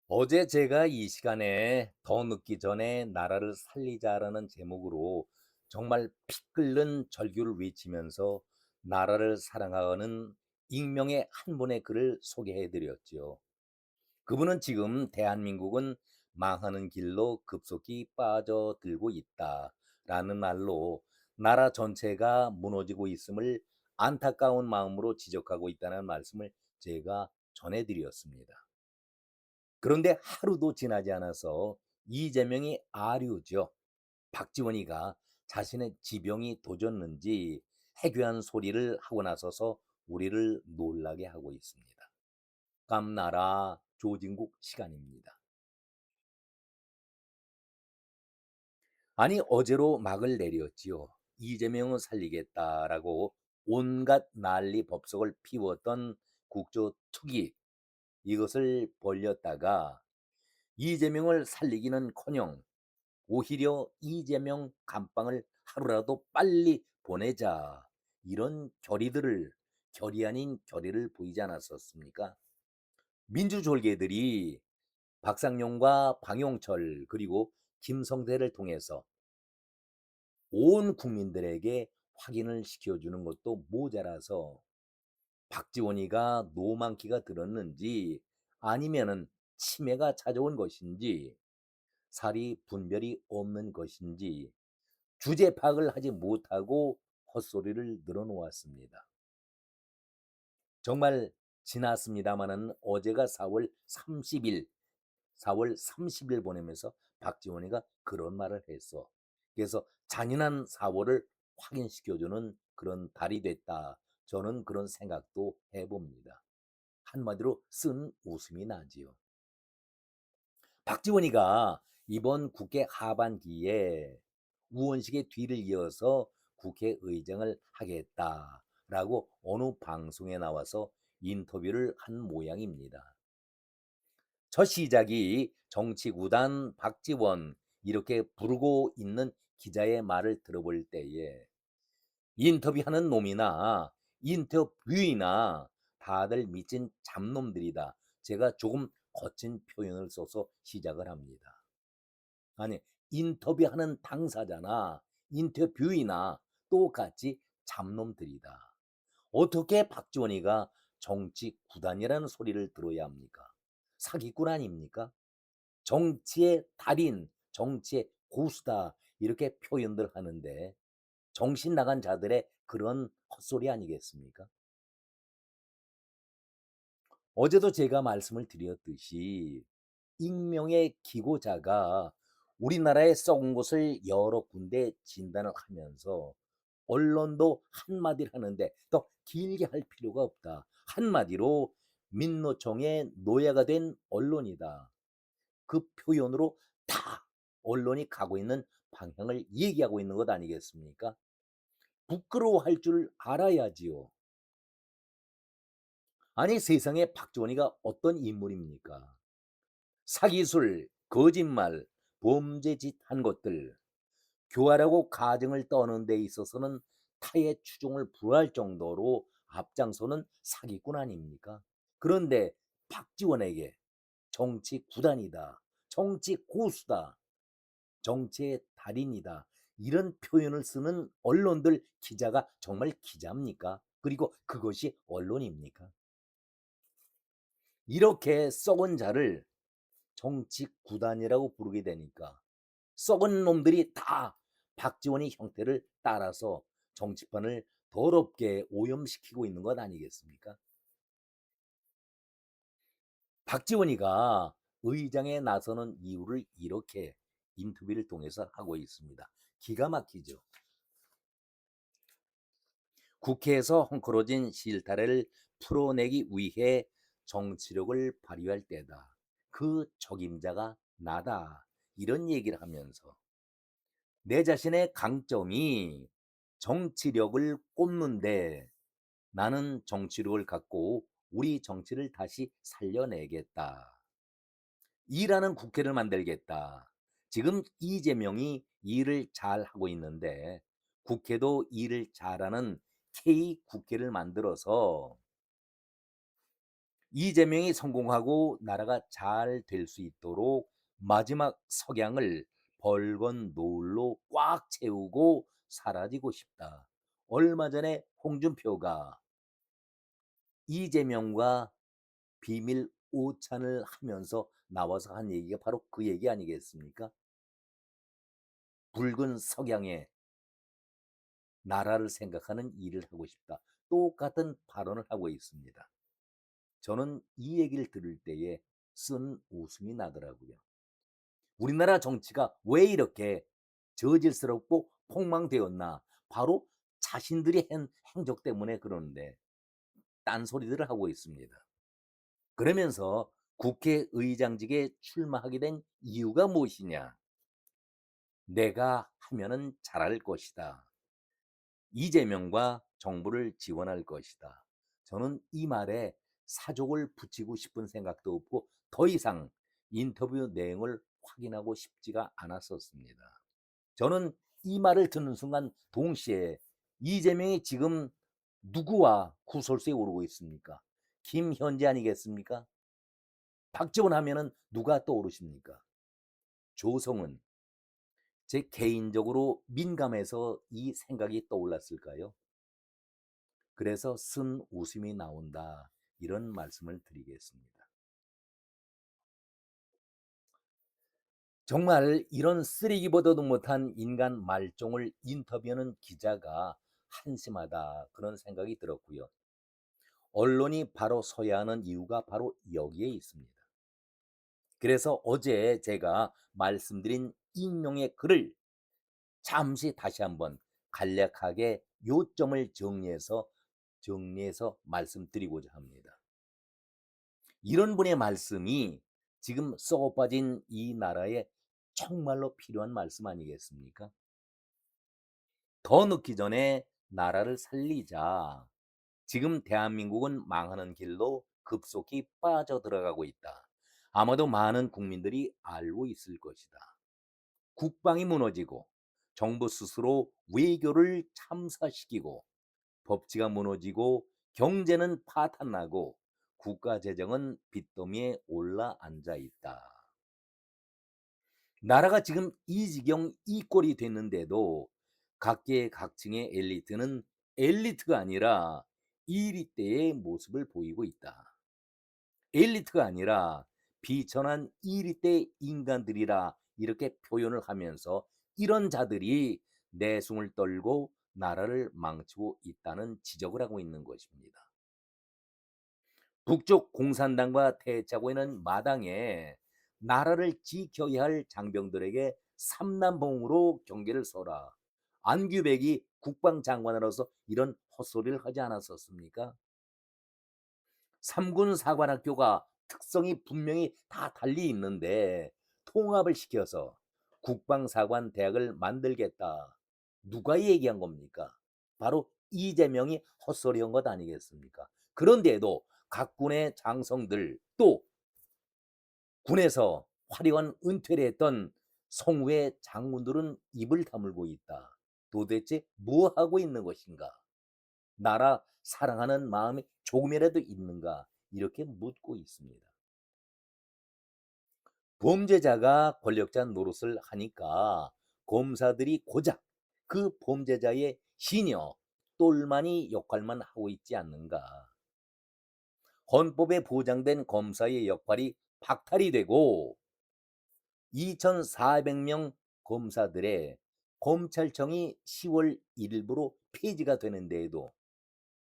어제 제가 이 시간에 더 늦기 전에 나라를 살리자라는 제목으로 정말 피 끓는 절규를 외치면서 나라를 사랑하는 익명의 한 분의 글을 소개해 드렸지요. 그분은 지금 대한민국은 망하는 길로 급속히 빠져들고 있다라는 말로 나라 전체가 무너지고 있음을 안타까운 마음으로 지적하고 있다는 말씀을 제가 전해 드렸습니다. 그런데 하루도 지나지 않아서 이재명이 아류죠. 박지원이가 자신의 지병이 도졌는지 해괴한 소리를 하고 나서서 우리를 놀라게 하고 있습니다. 깜나라 조진국 시간입니다. 아니 어제로 막을 내렸지요. 이재명을 살리겠다라고 온갖 난리 법석을 피웠던 국조특위 이것을 벌렸다가 이재명을 살리기는커녕 오히려 이재명 감방을 하루라도 빨리 보내자 이런 결의 아닌 결의를 보이지 않았었습니까? 민주졸개들이 박상용과 방용철 그리고 김성대를 통해서 온 국민들에게 확인을 시켜주는 것도 모자라서 박지원이가 노만키가 들었는지 아니면은 치매가 찾아온 것인지 살이 분별이 없는 것인지 주제 파악을 하지 못하고 헛소리를 늘어놓았습니다. 정말 지났습니다마는 어제가 4월 30일 보내면서 박지원이가 그런 말을 했어. 그래서 잔인한 4월을 확인시켜주는 그런 달이 됐다. 저는 그런 생각도 해봅니다. 한마디로 쓴 웃음이 나지요. 박지원이가 이번 국회 하반기에 우원식의 뒤를 이어서 국회의장을 하겠다라고 어느 방송에 나와서 인터뷰를 한 모양입니다. 첫 시작이 정치구단 박지원 이렇게 부르고 있는 기자의 말을 들어볼 때에 인터뷰하는 놈이나 인터뷰이나 다들 미친 잡놈들이다. 제가 조금 거친 표현을 써서 시작을 합니다. 아니, 인터뷰하는 당사자나 인터뷰이나 똑같이 잡놈들이다. 어떻게 박지원이가 정치 구단이라는 소리를 들어야 합니까? 사기꾼 아닙니까? 정치의 달인, 정치의 고수다 이렇게 표현들 하는데 정신 나간 자들의 그런 헛소리 아니겠습니까? 어제도 제가 말씀을 드렸듯이 익명의 기고자가 우리나라의 썩은 곳을 여러 군데 진단을 하면서 언론도 한마디를 하는데 더 길게 할 필요가 없다. 한마디로 민노총의 노예가 된 언론이다. 그 표현으로 다 언론이 가고 있는 방향을 얘기하고 있는 것 아니겠습니까? 부끄러워할 줄 알아야지요. 아니 세상에 박지원이가 어떤 인물입니까? 사기술, 거짓말, 범죄짓 한 것들, 교활하고 가정을 떠는 데 있어서는 타의 추종을 불허할 정도로 앞장서는 사기꾼 아닙니까? 그런데 박지원에게 정치 구단이다, 정치 고수다, 정치의 달인이다 이런 표현을 쓰는 언론들 기자가 정말 기자입니까? 그리고 그것이 언론입니까? 이렇게 썩은 자를 정치 구단이라고 부르게 되니까 썩은 놈들이 다 박지원의 형태를 따라서 정치판을 더럽게 오염시키고 있는 것 아니겠습니까? 박지원이가 의장에 나서는 이유를 이렇게 인터뷰를 통해서 하고 있습니다. 기가 막히죠. 국회에서 헝클어진 실타래를 풀어내기 위해 정치력을 발휘할 때다. 그 적임자가 나다. 이런 얘기를 하면서 내 자신의 강점이 정치력을 꼽는데 나는 정치력을 갖고 우리 정치를 다시 살려내겠다. 일하는 국회를 만들겠다. 지금 이재명이 일을 잘 하고 있는데 국회도 일을 잘하는 K 국회를 만들어서 이재명이 성공하고 나라가 잘 될 수 있도록 마지막 석양을 벌건 노을로 꽉 채우고 사라지고 싶다. 얼마 전에 홍준표가 이재명과 비밀 오찬을 하면서 나와서 한 얘기가 바로 그 얘기 아니겠습니까? 붉은 석양에 나라를 생각하는 일을 하고 싶다. 똑같은 발언을 하고 있습니다. 저는 이 얘기를 들을 때에 쓴 웃음이 나더라고요. 우리나라 정치가 왜 이렇게 저질스럽고 폭망되었나? 바로 자신들이 한 행적 때문에 그러는데 딴소리들을 하고 있습니다. 그러면서 국회의장직에 출마하게 된 이유가 무엇이냐? 내가 하면은 잘할 것이다. 이재명과 정부를 지원할 것이다. 저는 이 말에 사족을 붙이고 싶은 생각도 없고 더 이상 인터뷰 내용을 확인하고 싶지가 않았었습니다. 저는 이 말을 듣는 순간 동시에 이재명이 지금 누구와 구설수에 오르고 있습니까? 김현지 아니겠습니까? 박지원 하면은 누가 떠오르십니까? 조성은. 제 개인적으로 민감해서 이 생각이 떠올랐을까요? 그래서 쓴 웃음이 나온다. 이런 말씀을 드리겠습니다. 정말 이런 쓰레기보다도 못한 인간 말종을 인터뷰하는 기자가 한심하다. 그런 생각이 들었고요. 언론이 바로 서야 하는 이유가 바로 여기에 있습니다. 그래서 어제 제가 말씀드린 익명의 글을 잠시 다시 한번 간략하게 요점을 정리해서 말씀드리고자 합니다. 이런 분의 말씀이 지금 썩어 빠진 이 나라에 정말로 필요한 말씀 아니겠습니까? 더 늦기 전에 나라를 살리자. 지금 대한민국은 망하는 길로 급속히 빠져들어가고 있다. 아마도 많은 국민들이 알고 있을 것이다. 국방이 무너지고 정부 스스로 외교를 참사시키고 법치가 무너지고 경제는 파탄나고 국가 재정은 빚더미에 올라앉아 있다. 나라가 지금 이 지경 이 꼴이 됐는데도 각계 각층의 엘리트는 엘리트가 아니라 이리떼의 모습을 보이고 있다. 엘리트가 아니라 비천한 이리떼 인간들이라 이렇게 표현을 하면서 이런 자들이 내숭을 떨고 나라를 망치고 있다는 지적을 하고 있는 것입니다. 북쪽 공산당과 대치하고 있는 마당에 나라를 지켜야 할 장병들에게 삼남봉으로 경계를 서라. 안규백이 국방장관으로서 이런 헛소리를 하지 않았었습니까? 삼군 사관학교가 특성이 분명히 다 달리 있는데 통합을 시켜서 국방사관 대학을 만들겠다. 누가 얘기한 겁니까? 바로 이재명이 헛소리한 것 아니겠습니까? 그런데도 각 군의 장성들 또 군에서 화려한 은퇴를 했던 성우의 장군들은 입을 다물고 있다. 도대체 뭐 하고 있는 것인가? 나라 사랑하는 마음이 조금이라도 있는가? 이렇게 묻고 있습니다. 범죄자가 권력자 노릇을 하니까 검사들이 고작 그 범죄자의 시녀, 똘마니 역할만 하고 있지 않는가? 헌법에 보장된 검사의 역할이 박탈이 되고 2,400명 검사들의 검찰청이 10월 1일부로 폐지가 되는데에도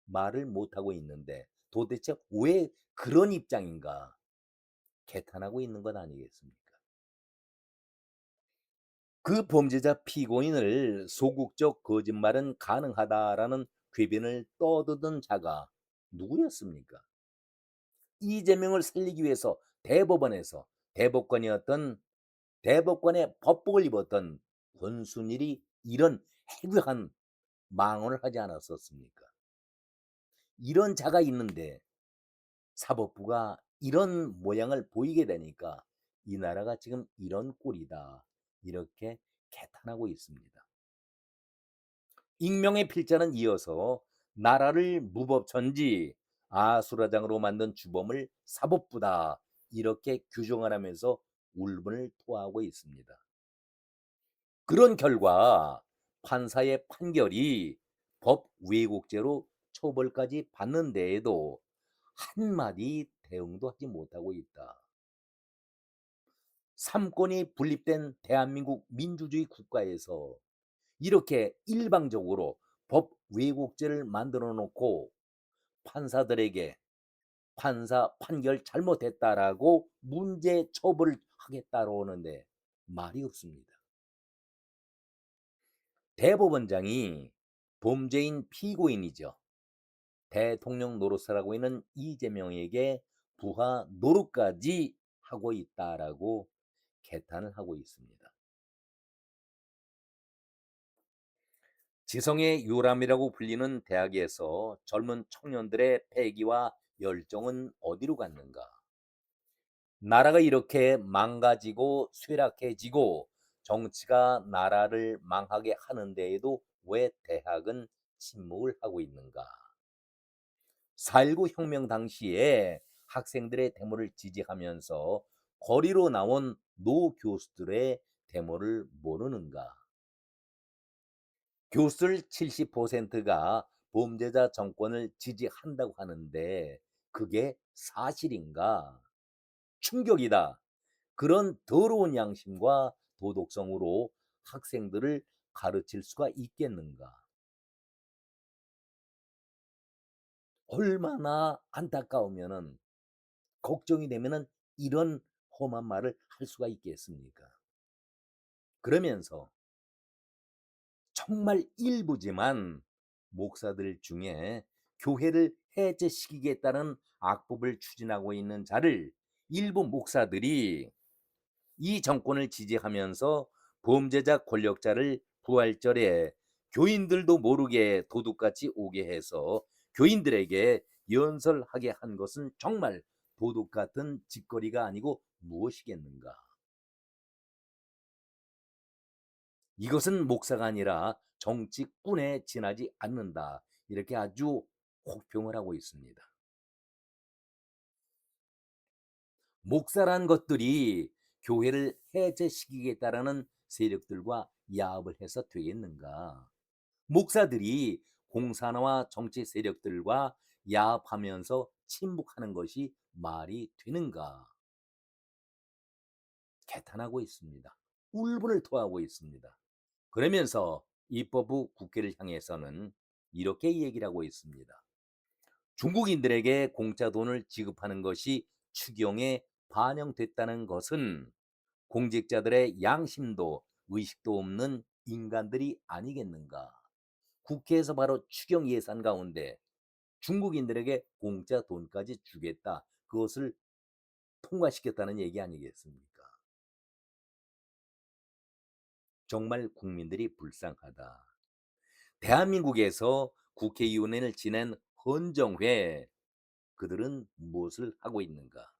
말을 못하고 있는데 도대체 왜 그런 입장인가? 개탄하고 있는 것 아니겠습니까? 그 범죄자 피고인을 소극적 거짓말은 가능하다라는 궤변을 떠드던 자가 누구였습니까? 이재명을 살리기 위해서 대법원에서 대법관의 법복을 입었던 권순일이 이런 해괴한 망언을 하지 않았었습니까? 이런 자가 있는데 사법부가 이런 모양을 보이게 되니까 이 나라가 지금 이런 꼴이다. 이렇게 개탄하고 있습니다. 익명의 필자는 이어서 나라를 무법천지 아수라장으로 만든 주범을 사법부다 이렇게 규정을 하면서 울분을 토하고 있습니다. 그런 결과 판사의 판결이 법 왜곡죄로 처벌까지 받는 데에도 한마디 대응도 하지 못하고 있다. 삼권이 분립된 대한민국 민주주의 국가에서 이렇게 일방적으로 법 왜곡죄를 만들어 놓고 판사들에게 판사 판결 잘못했다라고 문제 처벌을 하겠다고 하는데 말이 없습니다. 대법원장이 범죄인 피고인이죠. 대통령 노릇을 하고 있는 이재명에게 부하 노릇까지 하고 있다라고 개탄을 하고 있습니다. 지성의 유람이라고 불리는 대학에서 젊은 청년들의 패기와 열정은 어디로 갔는가? 나라가 이렇게 망가지고 쇠락해지고 정치가 나라를 망하게 하는 데에도 왜 대학은 침묵을 하고 있는가? 4.19 혁명 당시에 학생들의 데모를 지지하면서 거리로 나온 노 교수들의 데모를 모르는가? 교수들 70%가 범죄자 정권을 지지한다고 하는데 그게 사실인가? 충격이다. 그런 더러운 양심과 도덕성으로 학생들을 가르칠 수가 있겠는가? 얼마나 안타까우면은 걱정이 되면은 이런 험한 말을 할 수가 있겠습니까? 그러면서 정말 일부지만 목사들 중에 교회를 해체시키겠다는 악법을 추진하고 있는 자를 일부 목사들이 이 정권을 지지하면서 범죄자 권력자를 부활절에 교인들도 모르게 도둑같이 오게 해서 교인들에게 연설하게 한 것은 정말 도둑 같은 짓거리가 아니고 무엇이겠는가? 이것은 목사가 아니라 정치꾼에 지나지 않는다. 이렇게 아주 혹평을 하고 있습니다. 목사란 것들이 교회를 해체시키겠다라는 세력들과 야합을 해서 되겠는가? 목사들이 공산화와 정치 세력들과 야합하면서 침묵하는 것이 말이 되는가? 개탄하고 있습니다. 울분을 토하고 있습니다. 그러면서 입법부 국회를 향해서는 이렇게 얘기를 하고 있습니다. 중국인들에게 공짜 돈을 지급하는 것이 추경에 반영됐다는 것은 공직자들의 양심도 의식도 없는 인간들이 아니겠는가? 국회에서 바로 추경 예산 가운데 중국인들에게 공짜 돈까지 주겠다. 그것을 통과시켰다는 얘기 아니겠습니까? 정말 국민들이 불쌍하다. 대한민국에서 국회의원을 지낸 헌정회 그들은 무엇을 하고 있는가?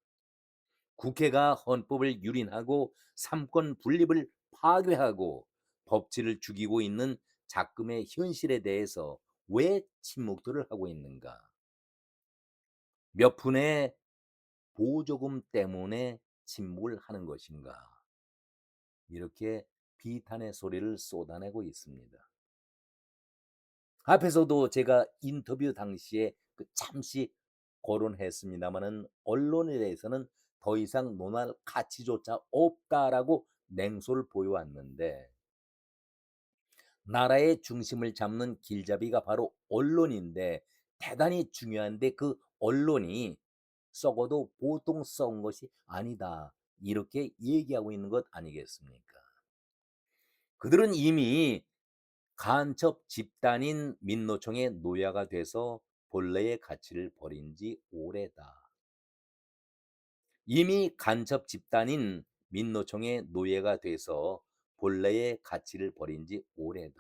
국회가 헌법을 유린하고 삼권 분립을 파괴하고 법치를 죽이고 있는 작금의 현실에 대해서 왜 침묵들을 하고 있는가? 몇 푼의 보조금 때문에 침묵을 하는 것인가? 이렇게 비탄의 소리를 쏟아내고 있습니다. 앞에서도 제가 인터뷰 당시에 잠시 거론했습니다마는 언론에 대해서는 더 이상 논할 가치조차 없다라고 냉소를 보여왔는데 나라의 중심을 잡는 길잡이가 바로 언론인데 대단히 중요한데 그 언론이 썩어도 보통 썩은 것이 아니다. 이렇게 얘기하고 있는 것 아니겠습니까? 그들은 이미 간첩 집단인 민노총의 노예가 돼서 본래의 가치를 버린 지 오래다. 이미 간첩 집단인 민노총의 노예가 돼서 본래의 가치를 버린 지 오래다.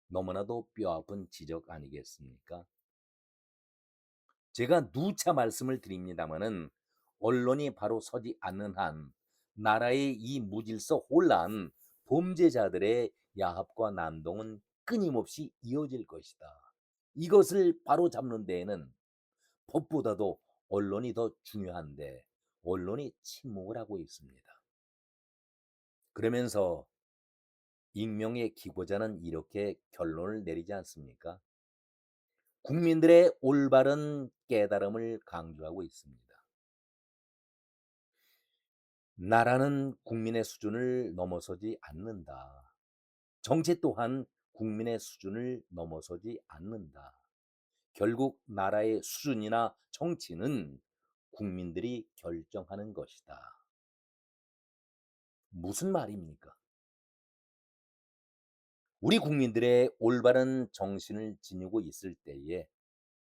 너무나도 뼈아픈 지적 아니겠습니까? 제가 누차 말씀을 드립니다마는 언론이 바로 서지 않는 한 나라의 이 무질서 혼란, 범죄자들의 야합과 난동은 끊임없이 이어질 것이다. 이것을 바로 잡는 데에는 법보다도 언론이 더 중요한데 언론이 침묵을 하고 있습니다. 그러면서 익명의 기고자는 이렇게 결론을 내리지 않습니까? 국민들의 올바른 깨달음을 강조하고 있습니다. 나라는 국민의 수준을 넘어서지 않는다. 정치 또한 국민의 수준을 넘어서지 않는다. 결국 나라의 수준이나 정치는 국민들이 결정하는 것이다. 무슨 말입니까? 우리 국민들의 올바른 정신을 지니고 있을 때에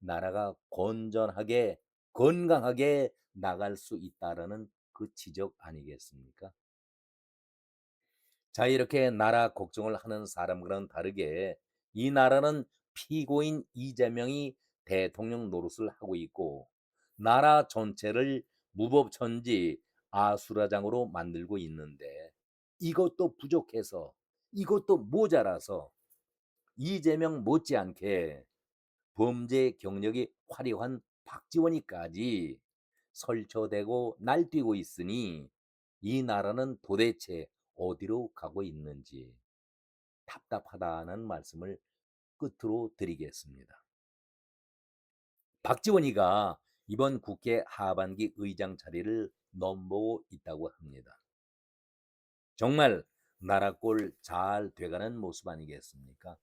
나라가 건전하게 건강하게 나갈 수 있다라는 그 지적 아니겠습니까? 자, 이렇게 나라 걱정을 하는 사람과는 다르게 이 나라는 피고인 이재명이 대통령 노릇을 하고 있고 나라 전체를 무법천지 아수라장으로 만들고 있는데 이것도 부족해서 이것도 모자라서 이재명 못지않게 범죄 경력이 화려한 박지원이까지 설쳐대고 날뛰고 있으니 이 나라는 도대체 어디로 가고 있는지 답답하다는 말씀을 끝으로 드리겠습니다. 박지원이가 이번 국회 하반기 의장 자리를 넘보고 있다고 합니다. 정말 나라 꼴 잘 돼가는 모습 아니겠습니까?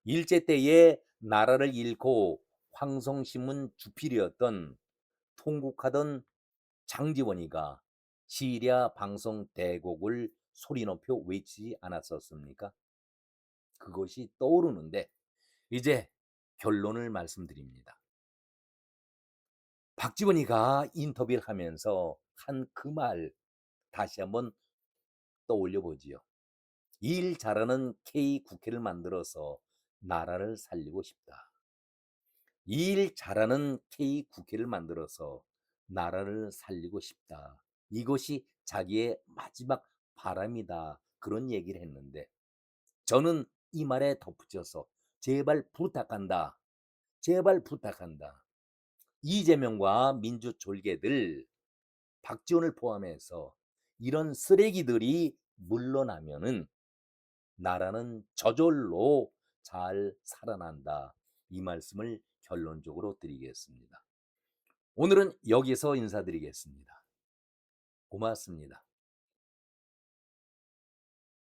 일제 때에 나라를 잃고 황성신문 주필이었던 통곡하던 장지원이가 시리아 방송 대곡을 소리 높여 외치지 않았었습니까? 그것이 떠오르는데 이제 결론을 말씀드립니다. 박지원이가 인터뷰를 하면서 한 그 말 다시 한번 떠올려 보지요. 일 잘하는 K 국회를 만들어서 나라를 살리고 싶다. 일 잘하는 K 국회를 만들어서 나라를 살리고 싶다. 이것이 자기의 마지막 바람이다. 그런 얘기를 했는데 저는 이 말에 덧붙여서 제발 부탁한다. 제발 부탁한다. 이재명과 민주졸개들 박지원을 포함해서 이런 쓰레기들이 물러나면은 나라는 저절로 잘 살아난다. 이 말씀을 결론적으로 드리겠습니다. 오늘은 여기서 인사드리겠습니다. 고맙습니다.